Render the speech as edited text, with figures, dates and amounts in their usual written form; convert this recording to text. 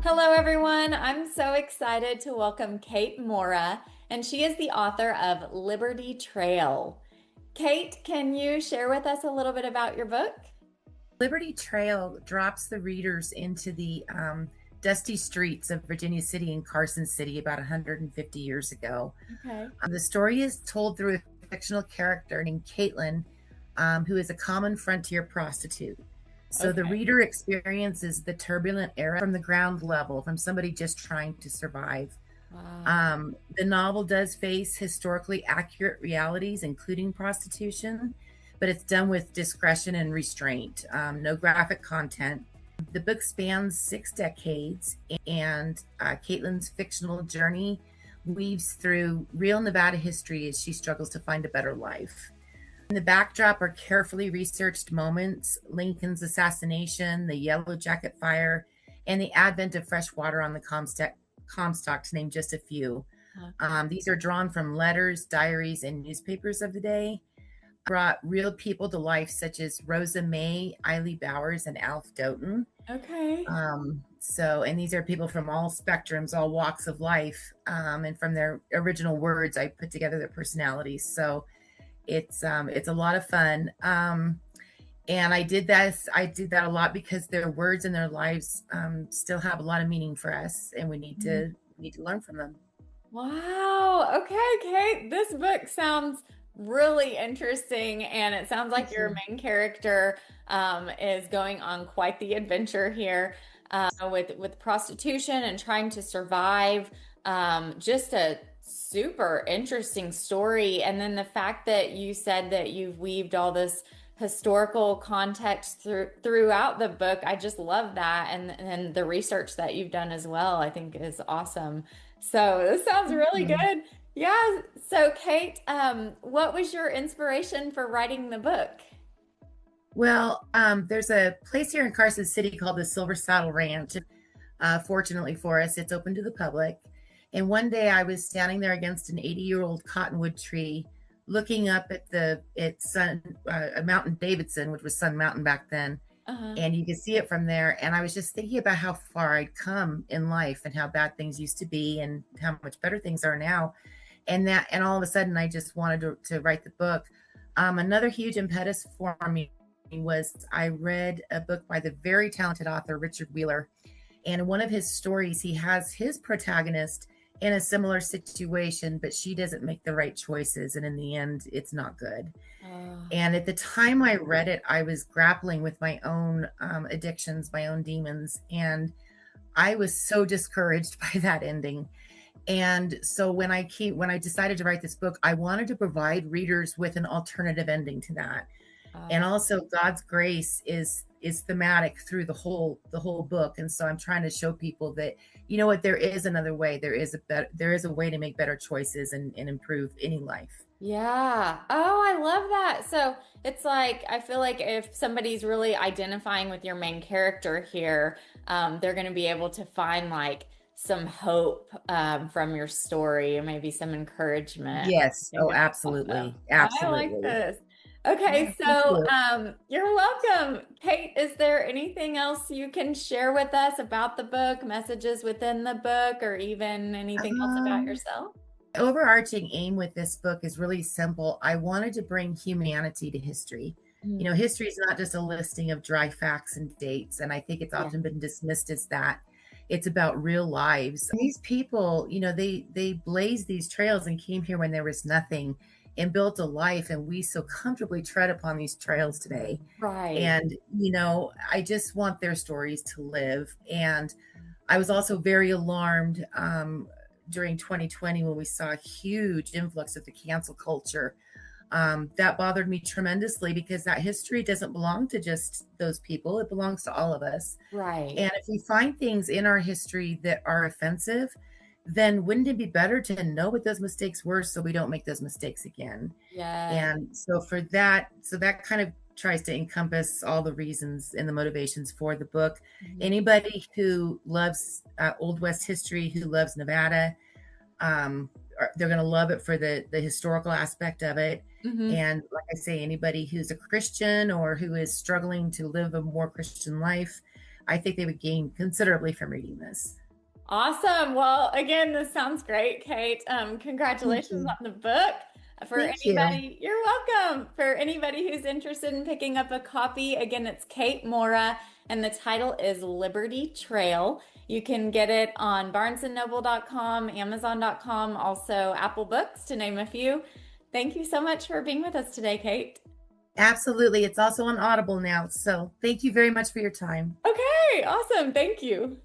Hello, everyone. I'm so excited to welcome Kate Morra, and she is the author of Liberty Trail. Kate, can you share with us a little bit about your book? Liberty Trail drops the readers into the dusty streets of Virginia City and Carson City about 150 years ago. Okay. The story is told through a fictional character named Caitlin, who is a common frontier prostitute. So the Okay. reader experiences the turbulent era from the ground level, from somebody just trying to survive. Wow. The novel does face historically accurate realities, including prostitution, but it's done with discretion and restraint. No graphic content. The book spans 6 decades, and Caitlin's fictional journey weaves through real Nevada history as she struggles to find a better life. In the backdrop are carefully researched moments: Lincoln's assassination, the Yellow Jacket fire, and the advent of fresh water on the Comstock, to name just a few. These are drawn from letters, diaries, and newspapers of the day, brought real people to life, such as Rosa May, Eiley Bowers, and Alf Doughton. Okay. And these are people from all spectrums, all walks of life, and from their original words, I put together their personalities. So it's a lot of fun. And I did that a lot because their words and their lives still have a lot of meaning for us, and we need to learn from them. Wow. Okay, Kate. This book sounds really interesting, and it sounds like Thank your you. main character is going on quite the adventure here with prostitution and trying to survive. Just a super interesting story. And then the fact that you said that you've weaved all this historical context throughout the book, I just love that, and the research that you've done as well, I think is awesome. So this sounds Thank really you. good. Yeah. So Kate, what was your inspiration for writing the book? Well, there's a place here in Carson City called the Silver Saddle Ranch. Fortunately for us, it's open to the public. And one day I was standing there against an 80-year-old cottonwood tree, looking up at Mountain Davidson, which was Sun Mountain back then, Uh-huh. and you could see it from there. And I was just thinking about how far I'd come in life and how bad things used to be and how much better things are now. And all of a sudden, I just wanted to write the book. Another huge impetus for me was I read a book by the very talented author Richard Wheeler, and in one of his stories, he has his protagonist in a similar situation, but she doesn't make the right choices, and in the end, it's not good. Oh, And at the time I read it, I was grappling with my own addictions, my own demons, and I was so discouraged by that ending. And so when I decided to write this book, I wanted to provide readers with an alternative ending to that. And oh. also God's grace is thematic through the whole book. And so I'm trying to show people that, you know what, there is another way. There is a way to make better choices and improve any life. Yeah. Oh, I love that. So it's like, I feel like if somebody's really identifying with your main character here, they're going to be able to find like some hope from your story or maybe some encouragement. I Yes. think Oh, it's awesome. absolutely. I like Absolutely. this. Yeah, Okay, thank so you. you're welcome. Kate, is there anything else you can share with us about the book, messages within the book, or even anything else about Um, yourself? Overarching aim with this book is really simple. I wanted to bring humanity to history. You know, Mm, history is not just a listing of dry facts and dates, and I think it's yeah. often been dismissed as that. It's about real lives. These people, you know, they blazed these trails and came here when there was nothing and built a life, and we so comfortably tread upon these trails today. Right. And, you know, I just want their stories to live. And I was also very alarmed during 2020 when we saw a huge influx of the cancel culture. That bothered me tremendously because that history doesn't belong to just those people, it belongs to all of us. Right. And if we find things in our history that are offensive, then wouldn't it be better to know what those mistakes were so we don't make those mistakes again? Yes. And so that kind of tries to encompass all the reasons and the motivations for the book. Mhm. Anybody who loves Old West history, who loves Nevada, they're going to love it for the historical aspect of it. Mhm. And like I say, anybody who's a Christian or who is struggling to live a more Christian life, I think they would gain considerably from reading this. Awesome. Well, again, this sounds great, Kate. Thank Congratulations you. on the book. For Thank you. anybody, you're welcome. For anybody who's interested in picking up a copy, again, it's Kate Morra, and the title is Liberty Trail. You can get it on barnesandnoble.com, amazon.com, also Apple Books, to name a few. Thank you so much for being with us today, Kate. Absolutely. It's also on Audible now. So thank you very much for your time. Okay, awesome. Thank you.